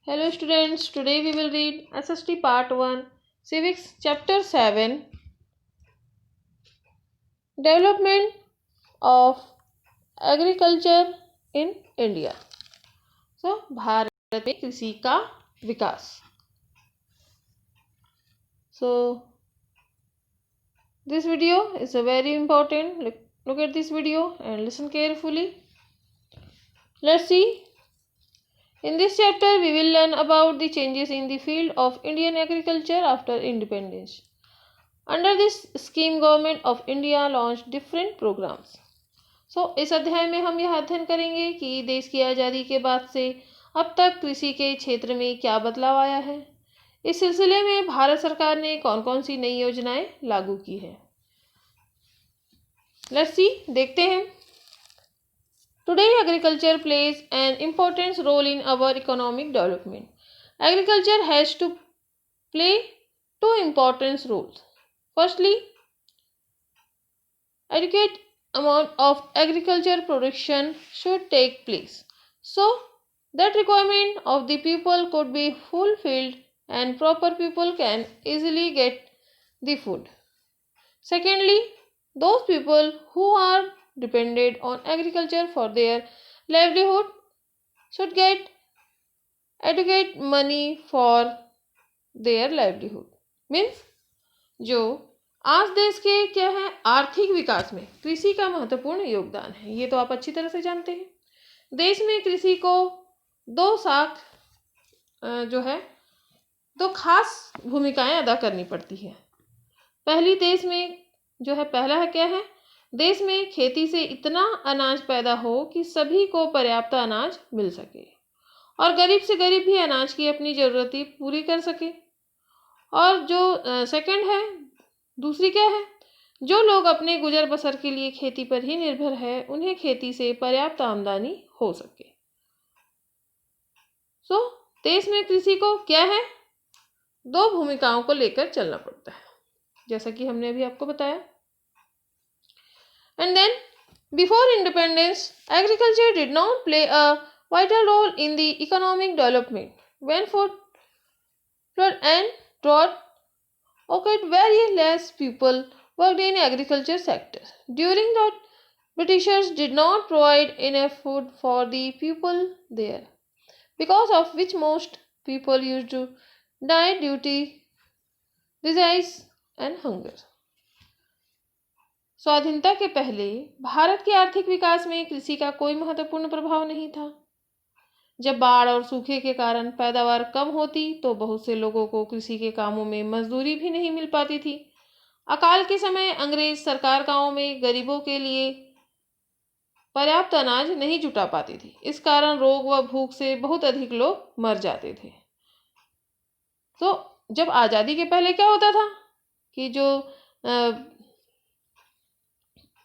Hello students, today we will read SST Part 1, Civics Chapter 7, Development of Agriculture in India. So, Bharat में कृषि का विकास. So, this video is a very important. Look at this video and listen carefully. Let's see. In this chapter, we will learn about the changes in the field of Indian agriculture after independence. Under this scheme, Government of India launched different programs. इस अध्याय में हम यह अध्ययन करेंगे कि देश की आज़ादी के बाद से अब तक कृषि के क्षेत्र में क्या बदलाव आया है. इस सिलसिले में भारत सरकार ने कौन कौन सी नई योजनाएं लागू की है. लेट्स सी, देखते हैं. Today, agriculture plays an important role in our economic development. Agriculture has to play two important roles. Firstly, adequate amount of agriculture production should take place so that requirement of the people could be fulfilled and proper people can easily get the food. Secondly, those people who are dependent on agriculture for their livelihood should get adequate money for their livelihood. Means जो आज देश के क्या है आर्थिक विकास में कृषि का महत्वपूर्ण योगदान है, ये तो आप अच्छी तरह से जानते हैं. देश में कृषि को दो खास भूमिकाएं अदा करनी पड़ती है. पहला है क्या है, देश में खेती से इतना अनाज पैदा हो कि सभी को पर्याप्त अनाज मिल सके और गरीब से गरीब भी अनाज की अपनी जरूरतें पूरी कर सके. और जो सेकंड है, दूसरी क्या है, जो लोग अपने गुजर बसर के लिए खेती पर ही निर्भर है उन्हें खेती से पर्याप्त आमदनी हो सके. देश में कृषि को क्या है, दो भूमिकाओं को लेकर चलना पड़ता है, जैसा कि हमने अभी आपको बताया. And then, before independence, agriculture did not play a vital role in the economic development. When flood and drought occurred, very less people worked in agriculture sector. During that, Britishers did not provide enough food for the people there, because of which most people used to die due to disease and hunger. स्वाधीनता के पहले भारत के आर्थिक विकास में कृषि का कोई महत्वपूर्ण प्रभाव नहीं था. जब बाढ़ और सूखे के कारण पैदावार कम होती तो बहुत से लोगों को कृषि के कामों में मजदूरी भी नहीं मिल पाती थी. अकाल के समय अंग्रेज सरकार गांवों में गरीबों के लिए पर्याप्त अनाज नहीं जुटा पाती थी. इस कारण रोग व भूख से बहुत अधिक लोग मर जाते थे. तो जब आज़ादी के पहले क्या होता था कि जो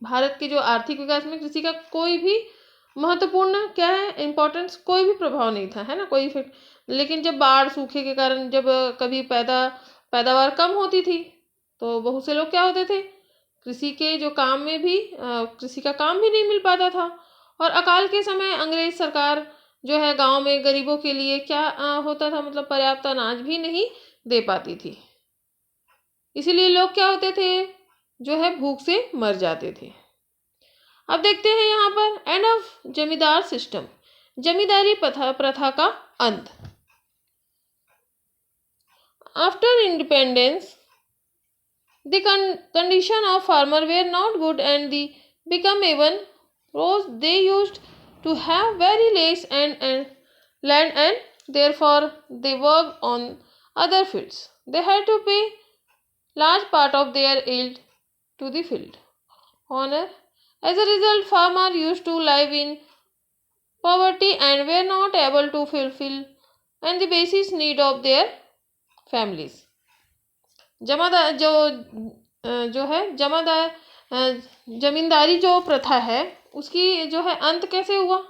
भारत के जो आर्थिक विकास में कृषि का कोई भी महत्वपूर्ण क्या है इम्पोर्टेंस, कोई भी प्रभाव नहीं था, है ना, कोई इफेक्ट. लेकिन जब बाढ़ सूखे के कारण जब कभी पैदावार कम होती थी तो बहुत से लोग क्या होते थे, कृषि के जो काम में भी कृषि का काम भी नहीं मिल पाता था. और अकाल के समय अंग्रेज सरकार जो है गांव में गरीबों के लिए क्या होता था, मतलब पर्याप्त अनाज भी नहीं दे पाती थी. इसीलिए लोग क्या होते थे, जो है भूख से मर जाते थे. अब देखते हैं यहाँ पर एंड ऑफ जमींदार सिस्टम, जमींदारी प्रथा का अंत. After independence the condition of farmer were not good and the become even worse. They used to have very less and land and therefore they worked on other fields. They had to pay large part of their yield to the field owner. As a result, farmers used to live in poverty and were not able to fulfill and the basic need of their families. जमींदारी जो प्रथा है उसकी जो है अंत कैसे हुआ,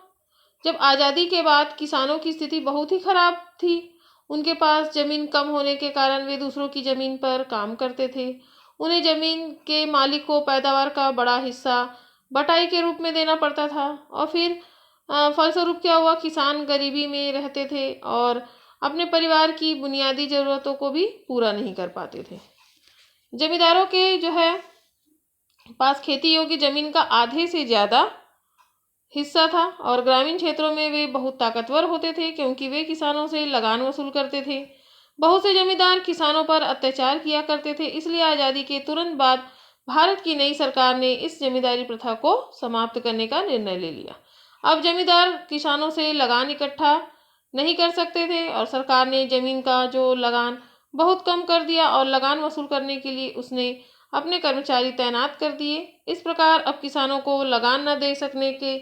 जब आज़ादी के बाद किसानों की स्थिति बहुत ही खराब थी. उनके पास जमीन कम होने के कारण वे दूसरों की जमीन पर काम करते थे. उन्हें जमीन के मालिक को पैदावार का बड़ा हिस्सा बटाई के रूप में देना पड़ता था और फिर फलस्वरूप क्या हुआ, किसान गरीबी में रहते थे और अपने परिवार की बुनियादी ज़रूरतों को भी पूरा नहीं कर पाते थे। जमींदारों के जो है पास खेती योग्य जमीन का आधे से ज़्यादा हिस्सा था और ग्रामीण क्षेत्रों में वे बहुत ताकतवर होते थे क्योंकि वे किसानों से लगान वसूल करते थे। बहुत से जमींदार किसानों पर अत्याचार किया करते थे, इसलिए आज़ादी के तुरंत बाद भारत की नई सरकार ने इस जमींदारी प्रथा को समाप्त करने का निर्णय ले लिया। अब जमींदार किसानों से लगान इकट्ठा नहीं कर सकते थे और सरकार ने जमीन का जो लगान बहुत कम कर दिया और लगान वसूल करने के लिए उसने अपने कर्मचारी तैनात कर दिए। इस प्रकार अब किसानों को लगान न दे सकने के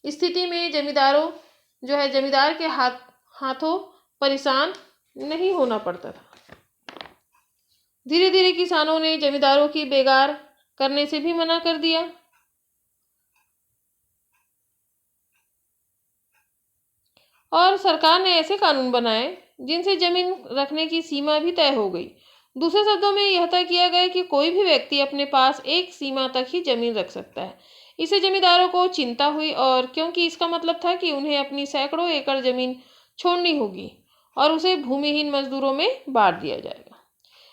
स्थिति में जमींदार के हाथों परेशान नहीं होना पड़ता था। धीरे धीरे किसानों ने जमींदारों की बेगार करने से भी मना कर दिया और सरकार ने ऐसे कानून बनाए जिनसे जमीन रखने की सीमा भी तय हो गई। दूसरे शब्दों में यह तय किया गया कि कोई भी व्यक्ति अपने पास एक सीमा तक ही जमीन रख सकता है। इससे जमींदारों को चिंता हुई और क्योंकि इसका मतलब था कि उन्हें अपनी सैकड़ों एकड़ जमीन छोड़नी होगी और उसे भूमिहीन मजदूरों में बांट दिया जाएगा।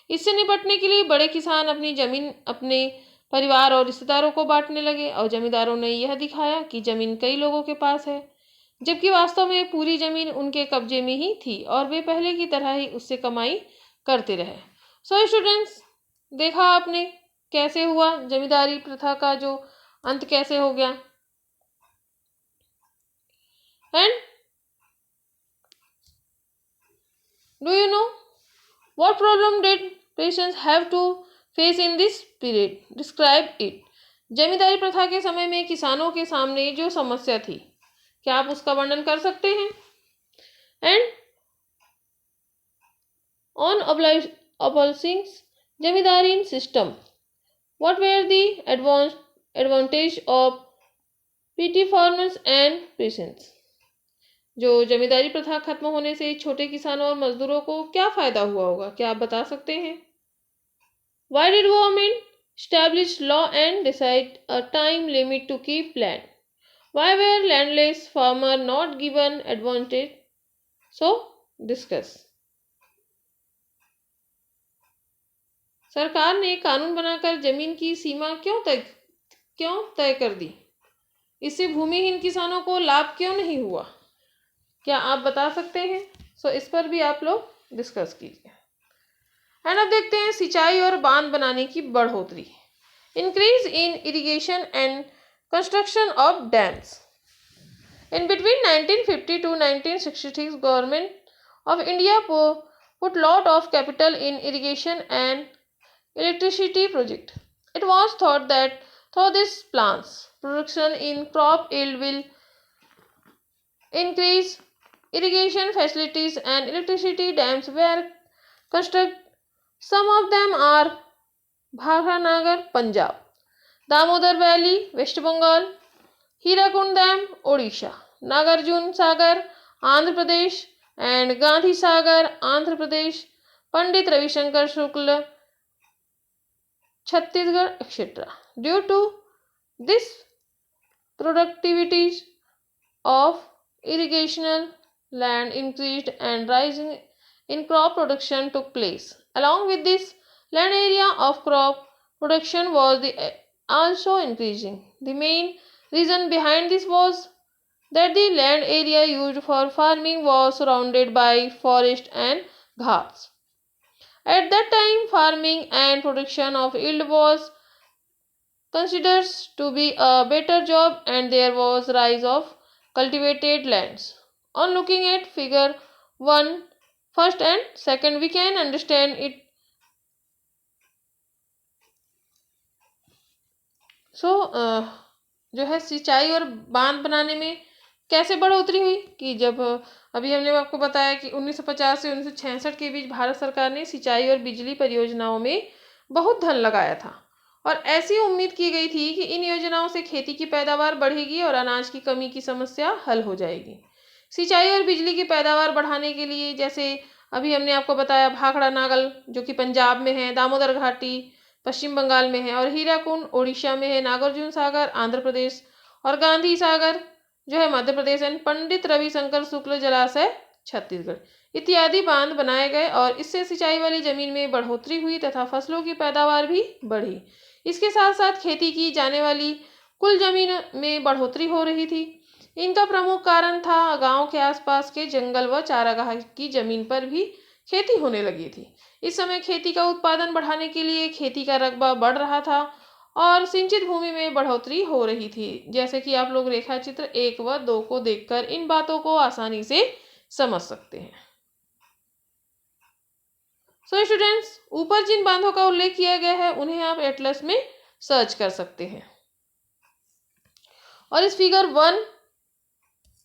इससे निपटने के लिए बड़े किसान अपनी जमीन अपने परिवार और रिश्तेदारों को बांटने लगे और जमींदारों ने यह दिखाया कि जमीन कई लोगों के पास है, जबकि वास्तव में पूरी जमीन उनके कब्जे में ही थी और वे पहले की तरह ही उससे कमाई करते रहे। सो स्टूडेंट्स, देखा आपने कैसे हुआ जमींदारी प्रथा का जो अंत कैसे हो गया। And do you know what problem did peasants have to face in this period? Describe it. जमींदारी प्रथा के समय में किसानों के सामने जो समस्या थी, क्या आप उसका वर्णन कर सकते हैं? And on abolishing zamindari system, what were the advantage of petty farmers and peasants? जो जमींदारी प्रथा खत्म होने से छोटे किसानों और मजदूरों को क्या फायदा हुआ होगा, क्या आप बता सकते हैं? Why did government establish law and decide a time limit to keep land? Why were landless farmer not given advantage? So discuss. सरकार ने कानून बनाकर जमीन की सीमा क्यों तय कर दी? इससे भूमिहीन किसानों को लाभ क्यों नहीं हुआ, क्या आप बता सकते हैं? सो इस पर भी आप लोग डिस्कस कीजिए। एंड अब देखते हैं सिंचाई और बांध बनाने की बढ़ोतरी। Increase in irrigation and construction of dams. In between 1950 to 1966 government of India put lot of capital in irrigation and electricity project. It was thought that through these plants, production in crop yield will increase. Irrigation facilities and electricity dams were constructed. Some of them are Bhakranagar, Punjab; Damodar Valley, West Bengal; Hirakund Dam, Odisha; Nagarjun Sagar, Andhra Pradesh; and Gandhi Sagar, Andhra Pradesh; Pandit Ravi Shankar Shukla, Chhattisgarh, etc. Due to this, productivity of irrigational land increased and rising in crop production took place. Along with this, land area of crop production was also increasing. The main reason behind this was that the land area used for farming was surrounded by forest and ghats. At that time, farming and production of yield was considered to be a better job and there was rise of cultivated lands. On looking at figure 1 first and second, we can understand it. So जो है सिंचाई और बांध बनाने में कैसे बढ़ोतरी हुई कि जब अभी हमने आपको बताया कि 1950 से 1966 के बीच भारत सरकार ने सिंचाई और बिजली परियोजनाओं में बहुत धन लगाया था और ऐसी उम्मीद की गई थी कि इन योजनाओं से खेती की पैदावार बढ़ेगी और अनाज की कमी की समस्या हल हो जाएगी। सिंचाई और बिजली की पैदावार बढ़ाने के लिए जैसे अभी हमने आपको बताया भाखड़ा नागल जो कि पंजाब में है, दामोदर घाटी पश्चिम बंगाल में है और हीराकुंड ओडिशा में है, नागार्जुन सागर आंध्र प्रदेश और गांधी सागर जो है मध्य प्रदेश एंड पंडित रविशंकर शुक्ल जलाशय छत्तीसगढ़ इत्यादि बांध बनाए गए और इससे सिंचाई वाली जमीन में बढ़ोतरी हुई तथा फसलों की पैदावार भी बढ़ी। इसके साथ साथ खेती की जाने वाली कुल जमीन में बढ़ोतरी हो रही थी। इनका प्रमुख कारण था गांव के आसपास के जंगल व चारागाह की जमीन पर भी खेती होने लगी थी। इस समय खेती का उत्पादन बढ़ाने के लिए खेती का रकबा बढ़ रहा था और सिंचित भूमि में बढ़ोतरी हो रही थी। जैसे कि आप लोग रेखा चित्र 1 व 2 को देखकर इन बातों को आसानी से समझ सकते हैं। सो स्टूडेंट्स, ऊपर जिन बांधों का उल्लेख किया गया है उन्हें आप एटलस में सर्च कर सकते हैं। और इस फिगर 1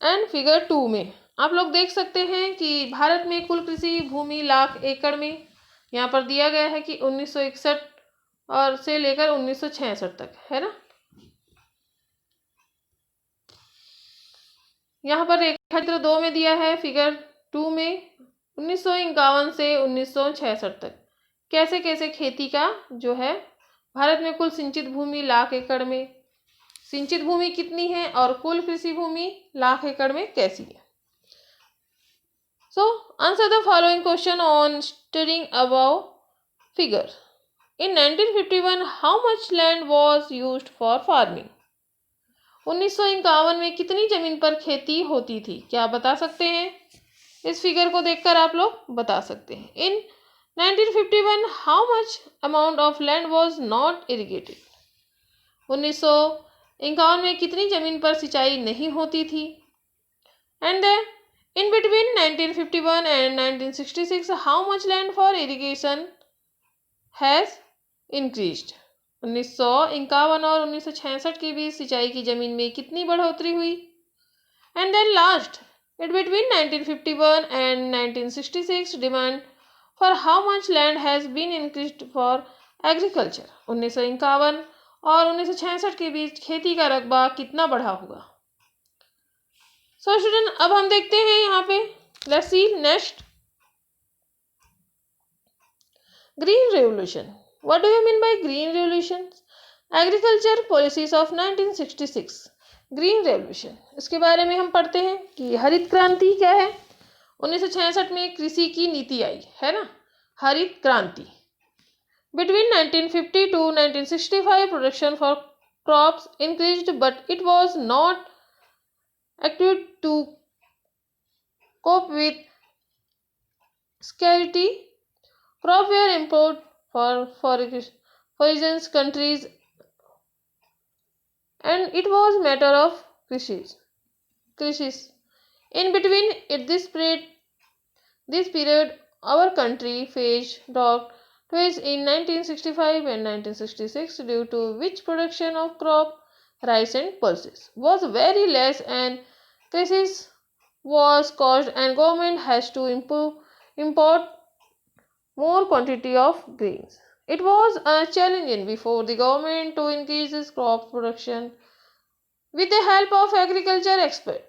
एंड फिगर 2 में आप लोग देख सकते हैं कि भारत में कुल कृषि भूमि लाख एकड़ में यहाँ पर दिया गया है कि 1961 और से लेकर 1966 तक, है ना। यहाँ पर रेखा चित्र 2 में दिया है फिगर 2 में 1951 से 1966 तक कैसे कैसे खेती का जो है भारत में कुल सिंचित भूमि लाख एकड़ में सिंचित भूमि कितनी है और कुल कृषि भूमि लाख एकड़ में कैसी है। So answer the following question on studying about figure. In 1951 how much land was used for farming. 1951 में कितनी जमीन पर खेती होती थी, क्या बता सकते हैं। इस फिगर को देखकर आप लोग बता सकते हैं। In 1951 how much amount of land was not irrigated. 1951 में कितनी जमीन पर सिंचाई नहीं होती थी। And then in between 1951 and 1966 how much land for irrigation has increased. 1951 और 1966 के बीच सिंचाई की जमीन में कितनी बढ़ोतरी हुई। And then last it between 1951 and 1966 demand for how much land has been increased for agriculture. 1951 और 1966 के बीच खेती का रकबा कितना बढ़ा होगा। सो स्टूडेंट, अब हम देखते हैं यहाँ पे, let's see next, green revolution. What do you mean by green revolution. Agriculture policies of 1966। Green revolution, इसके बारे में हम पढ़ते हैं कि हरित क्रांति क्या है। 1966 में कृषि की नीति आई, है ना, हरित क्रांति। Between 1950 to 1965, production for crops increased, but it was not adequate to cope with scarcity. Crops were imported for foreign countries, and it was matter of crisis. In between this period, our country faced drought twice in 1965 and 1966, due to which production of crop, rice and pulses was very less and crisis was caused and government has to import more quantity of grains. It was a challenge before the government to increase its crop production with the help of agriculture experts.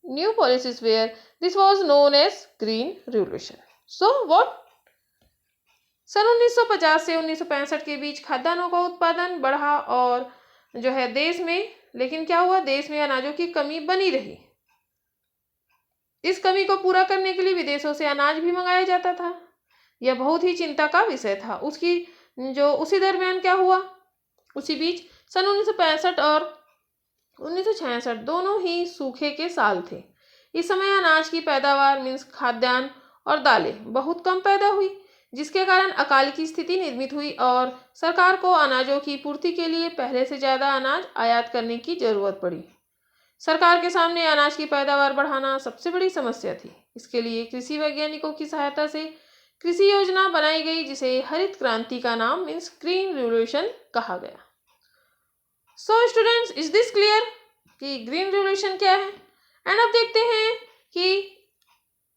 New policies were, this was known as Green Revolution. So what? सन 1950 से 1965 के बीच खाद्यान्नों का उत्पादन बढ़ा और जो है देश में, लेकिन क्या हुआ, देश में अनाजों की कमी बनी रही। इस कमी को पूरा करने के लिए विदेशों से अनाज भी मंगाया जाता था। यह बहुत ही चिंता का विषय था। उसी दरमियान क्या हुआ, उसी बीच सन 1965 और 1966 दोनों ही सूखे के साल थे। इस समय अनाज की पैदावार मीन्स खाद्यान्न और दालें बहुत कम पैदा हुई, जिसके कारण अकाल की स्थिति निर्मित हुई और सरकार को अनाजों की पूर्ति के लिए पहले से ज़्यादा अनाज आयात करने की जरूरत पड़ी। सरकार के सामने अनाज की पैदावार बढ़ाना सबसे बड़ी समस्या थी। इसके लिए कृषि वैज्ञानिकों की सहायता से कृषि योजना बनाई गई, जिसे हरित क्रांति का नाम मीन्स ग्रीन रिवोल्यूशन कहा गया। So students, is this clear कि ग्रीन रिवोल्यूशन क्या है। एंड अब देखते हैं कि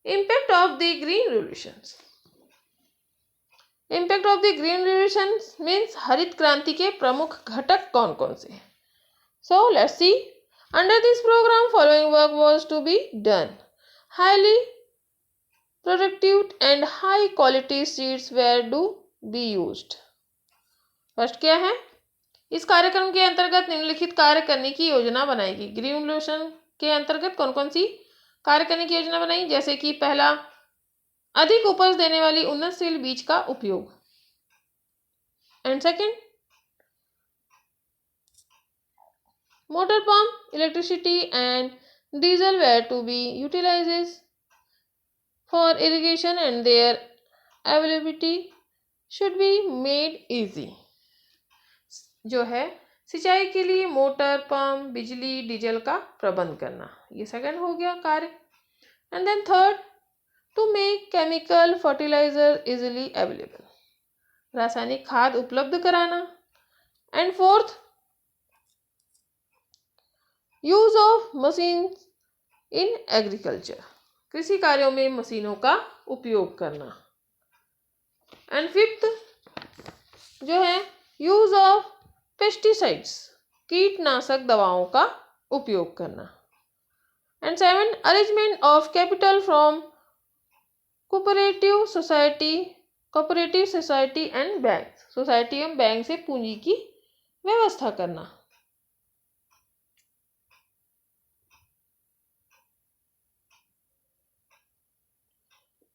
impact of the green revolution. Impact of the green revolution means हरित क्रांति के प्रमुख घटक कौन कौन से हैं। So let's see. Under this programme following work was to be done. Highly productive and high quality seeds were to be used. First क्या है, इस कार्यक्रम के अंतर्गत निम्नलिखित कार्य करने की योजना बनाएगी। ग्रीन रिवोल्यूशन के अंतर्गत कौन कौन सी कार्य करने की योजना बनाई, जैसे कि पहला, अधिक उपज देने वाली उन्नतशील बीज का उपयोग, and second, motor pump, electricity and diesel were to be utilized for irrigation and their availability should be made easy. जो है सिंचाई के लिए मोटर पंप, बिजली, डीजल का प्रबंध करना, ये सेकंड हो गया कार्य। And then third, to make chemical fertiliser easily available, रासायनिक खाद उपलब्ध कराना। And fourth, use of machine in agriculture, कृषि कार्यों में मशीनों का उपयोग करना। एंड फिफ्थ जो है, यूज ऑफ पेस्टिसाइड्स, कीटनाशक दवाओं का उपयोग करना। And seven, arrangement of capital from cooperative society and bank, society एवं बैंक से पूंजी की व्यवस्था करना।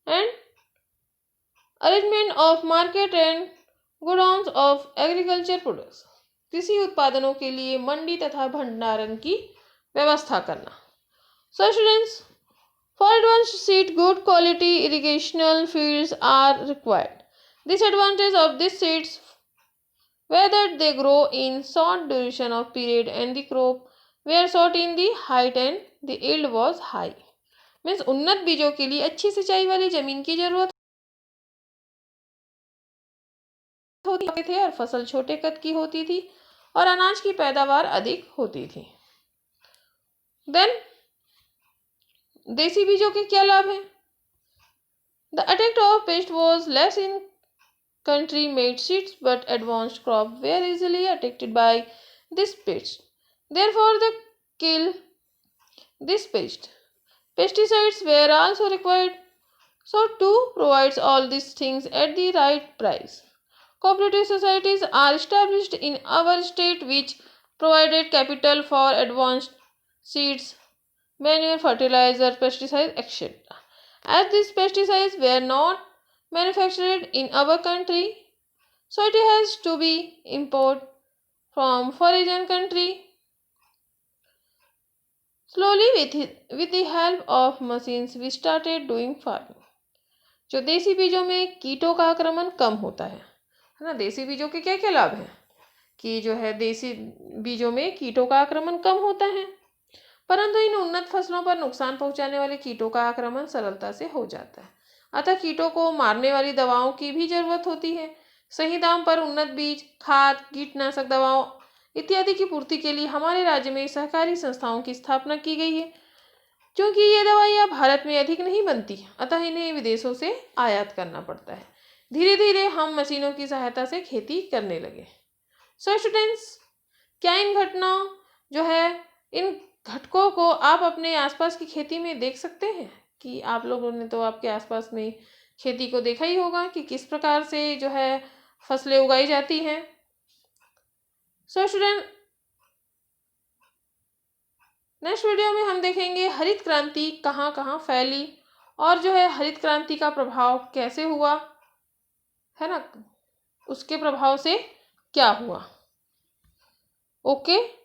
And arrangement of market and godowns of agriculture products, कृषि उत्पादनों के लिए मंडी तथा भंडारण की व्यवस्था करना। So students, for advanced seed good quality irrigational fields are required. Disadvantage of these seeds whether they grow in short duration of period and the crop were short in the height and the yield was high. Means उन्नत बीजों के लिए अच्छी सिंचाई वाली जमीन की जरूरत होती थे और फसल छोटे कद की होती थी और अनाज की पैदावार अधिक होती थी। देन देसी बीजों के क्या लाभ हैं? The attack of paste was less in country made seeds, but advanced crops were easily attacked by this pest. Therefore, they kill this pest. Pesticides were also required. So, to provide all these things at the right price, cooperative societies are established in our state which provided capital for advanced seeds, manure, fertilizer, pesticides, etc. As these pesticides were not manufactured in our country, so it has to be imported from foreign country. Slowly with the help of machines we started doing farming. जो देसी बीजों में कीटों का आक्रमण कम होता है ना। देसी बीजों के क्या क्या लाभ हैं कि जो है देसी बीजों में कीटों का आक्रमण कम होता है, परंतु इन उन्नत फसलों पर नुकसान पहुंचाने वाले कीटों का आक्रमण सरलता से हो जाता है। अतः कीटों को मारने वाली दवाओं की भी जरूरत होती है। सही दाम पर उन्नत बीज, खाद, कीटनाशक दवाओं इत्यादि की पूर्ति के लिए हमारे राज्य में सहकारी संस्थाओं की स्थापना की गई है। क्योंकि ये दवाइयाँ भारत में अधिक नहीं बनती, अतः इन्हें विदेशों से आयात करना पड़ता है। धीरे धीरे हम मशीनों की सहायता से खेती करने लगे। सो स्टूडेंट्स, क्या इन घटनाओं जो है इन घटकों को आप अपने आसपास की खेती में देख सकते हैं कि आप लोगों ने तो आपके आसपास में खेती को देखा ही होगा कि किस प्रकार से जो है फसलें उगाई जाती हैं। सो स्टूडेंट, नेक्स्ट वीडियो में हम देखेंगे हरित क्रांति कहाँ कहाँ फैली और जो है हरित क्रांति का प्रभाव कैसे हुआ है ना, उसके प्रभाव से क्या हुआ। ओके।